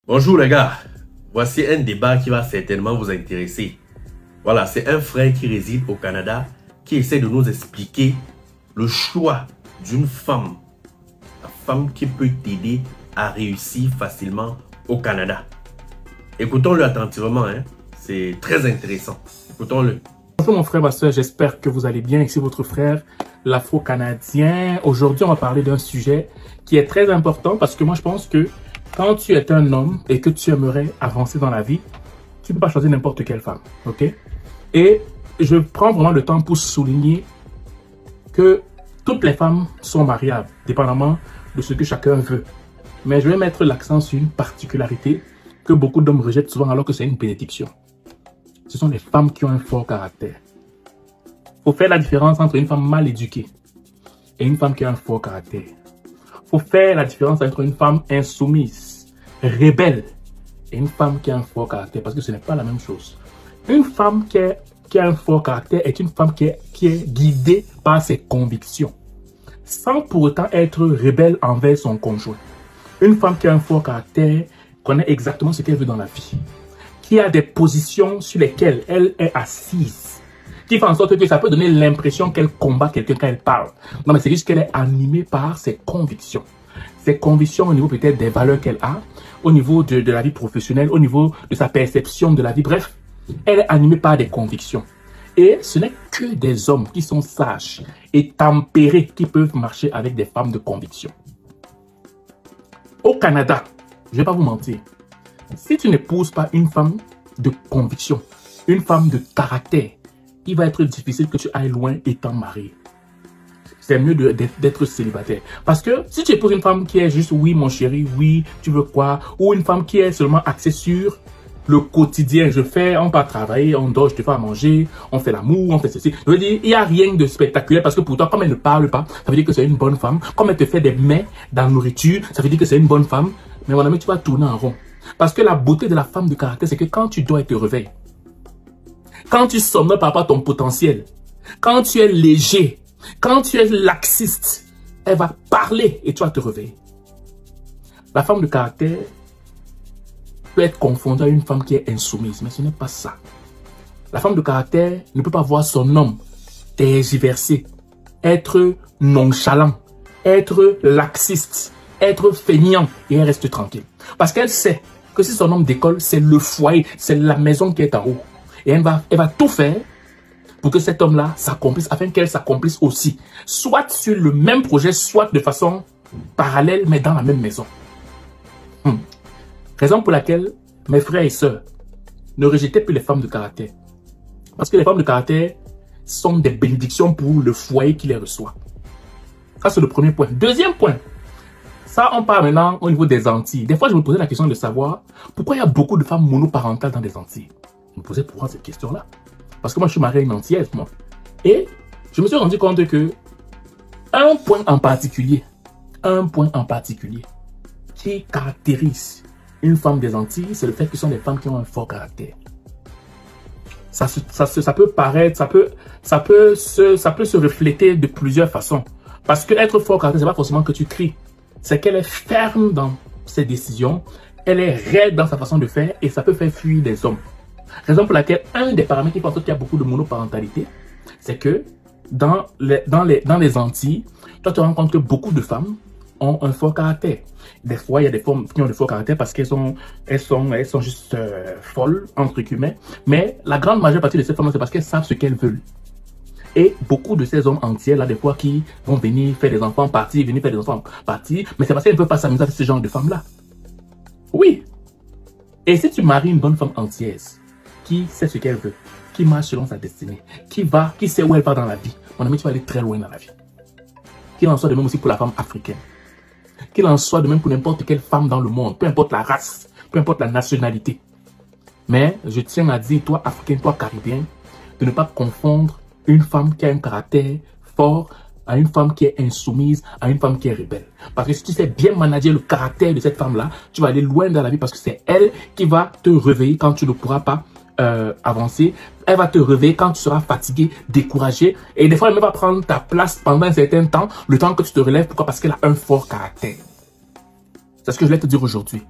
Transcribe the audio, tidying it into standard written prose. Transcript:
Bonjour les gars, voici un débat qui va certainement vous intéresser. Voilà, c'est un frère qui réside au Canada qui essaie de nous expliquer le choix d'une femme. La femme qui peut t'aider à réussir facilement au Canada. Écoutons-le attentivement, hein. C'est très intéressant. Écoutons-le. Bonjour mon frère, ma soeur, j'espère que vous allez bien. Ici votre frère, l'Afro-Canadien. Aujourd'hui, on va parler d'un sujet qui est très important parce que moi je pense que quand tu es un homme et que tu aimerais avancer dans la vie, tu ne peux pas choisir n'importe quelle femme, ok? Et je prends vraiment le temps pour souligner que toutes les femmes sont mariables, dépendamment de ce que chacun veut. Mais je vais mettre l'accent sur une particularité que beaucoup d'hommes rejettent souvent alors que c'est une bénédiction. Ce sont les femmes qui ont un fort caractère. Il faut faire la différence entre une femme mal éduquée et une femme qui a un fort caractère. Il faut faire la différence entre une femme insoumise, rebelle, et une femme qui a un fort caractère, parce que ce n'est pas la même chose. Une femme qui a un fort caractère est une femme qui est guidée par ses convictions, sans pour autant être rebelle envers son conjoint. Une femme qui a un fort caractère connaît exactement ce qu'elle veut dans la vie, qui a des positions sur lesquelles elle est assise, qui fait en sorte que ça peut donner l'impression qu'elle combat quelqu'un quand elle parle. Non, mais c'est juste qu'elle est animée par ses convictions. Ses convictions au niveau peut-être des valeurs qu'elle a, au niveau de la vie professionnelle, au niveau de sa perception de la vie. Bref, elle est animée par des convictions. Et ce n'est que des hommes qui sont sages et tempérés qui peuvent marcher avec des femmes de conviction. Au Canada, je ne vais pas vous mentir, si tu n'épouses pas une femme de conviction, une femme de caractère, il va être difficile que tu ailles loin étant marié. C'est mieux d'être célibataire. Parce que si tu épouses une femme qui est juste « oui mon chéri, oui, tu veux quoi ?» ou une femme qui est seulement axée sur le quotidien, on part travailler, on dort, je te fais à manger, on fait l'amour, on fait ceci. Je veux dire, il n'y a rien de spectaculaire parce que pour toi, comme elle ne parle pas, ça veut dire que c'est une bonne femme. Comme elle te fait des mets dans la nourriture, ça veut dire que c'est une bonne femme. Mais mon ami, tu vas tourner en rond. Parce que la beauté de la femme de caractère, c'est que quand tu dors, elle te réveille. Quand tu sommeilles par rapport à ton potentiel, quand tu es léger, quand tu es laxiste, elle va parler et tu vas te réveiller. La femme de caractère peut être confondue à une femme qui est insoumise, mais ce n'est pas ça. La femme de caractère ne peut pas voir son homme tergiverser, être nonchalant, être laxiste, être feignant et elle reste tranquille. Parce qu'elle sait que si son homme décolle, c'est le foyer, c'est la maison qui est en haut. Et elle va tout faire pour que cet homme-là s'accomplisse, afin qu'elle s'accomplisse aussi. Soit sur le même projet, soit de façon parallèle, mais dans la même maison. Raison pour laquelle, mes frères et sœurs, ne rejetez plus les femmes de caractère. Parce que les femmes de caractère sont des bénédictions pour le foyer qui les reçoit. Ça, c'est le premier point. Deuxième point. Ça, on parle maintenant au niveau des Antilles. Des fois, je me posais la question de savoir pourquoi il y a beaucoup de femmes monoparentales dans les Antilles. Je me posais pourquoi cette question-là. Parce que moi, je suis marié à une Antillaise, moi. Et je me suis rendu compte que un point en particulier qui caractérise une femme des Antilles, c'est le fait que ce sont des femmes qui ont un fort caractère. Ça peut paraître, ça peut se refléter de plusieurs façons. Parce que être fort caractère, c'est pas forcément que tu cries. C'est qu'elle est ferme dans ses décisions, elle est raide dans sa façon de faire et ça peut faire fuir des hommes. Raison pour laquelle un des paramètres qui font en sorte qu'il y a beaucoup de monoparentalité, c'est que dans les Antilles, toi tu rencontres que beaucoup de femmes ont un fort caractère. Des fois, il y a des femmes qui ont de fort caractère parce qu'elles sont juste folles, entre guillemets. Mais la grande majeure partie de ces femmes, c'est parce qu'elles savent ce qu'elles veulent. Et beaucoup de ces hommes entiers, là, des fois, qui vont venir faire des enfants partir, mais c'est parce qu'elles ne veulent pas s'amuser avec ce genre de femmes-là. Oui. Et si tu maries une bonne femme entière, qui sait ce qu'elle veut, qui marche selon sa destinée, qui sait où elle va dans la vie, mon ami, tu vas aller très loin dans la vie. Qu'il en soit de même aussi pour la femme africaine. Qu'il en soit de même pour n'importe quelle femme dans le monde, peu importe la race, peu importe la nationalité. Mais je tiens à dire, toi africain, toi caribéen, de ne pas confondre une femme qui a un caractère fort à une femme qui est insoumise, à une femme qui est rebelle. Parce que si tu sais bien manager le caractère de cette femme-là, tu vas aller loin dans la vie parce que c'est elle qui va te réveiller quand tu ne pourras pas avancer. Elle va te réveiller quand tu seras fatigué, découragé. Et des fois, elle va prendre ta place pendant un certain temps, le temps que tu te relèves. Pourquoi? Parce qu'elle a un fort caractère. C'est ce que je voulais te dire aujourd'hui.